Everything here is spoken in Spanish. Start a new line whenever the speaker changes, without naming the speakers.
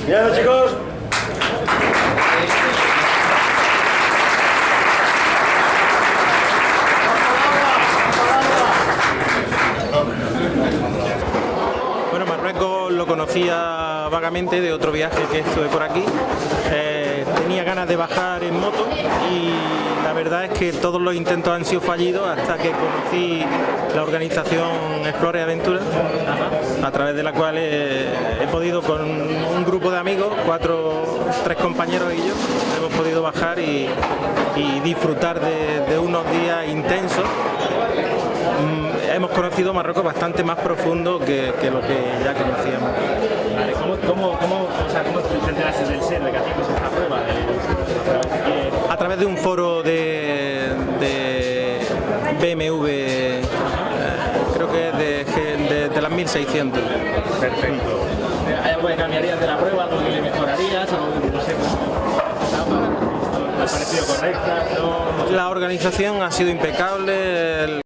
Bien, chicos.
Bueno, Marruecos lo conocía vagamente de otro viaje que estuve por aquí. Tenía ganas de bajar en moto y la verdad es que todos los intentos han sido fallidos hasta que conocí la organización Explore Aventura, a través de la cual he podido con un grupo de amigos, tres compañeros y yo, hemos podido bajar y disfrutar de unos días intensos. Hemos conocido Marruecos bastante más profundo que lo que ya conocíamos.
Vale, ¿cómo te enteraste del ser de que hacíamos esta prueba?
A través de un foro de BMW, creo que es de las 1600.
Perfecto. ¿Hay algo que cambiarías de la prueba, algo que le mejorarías? No sé, ¿te ha parecido correcta? ¿No?
La organización ha sido impecable,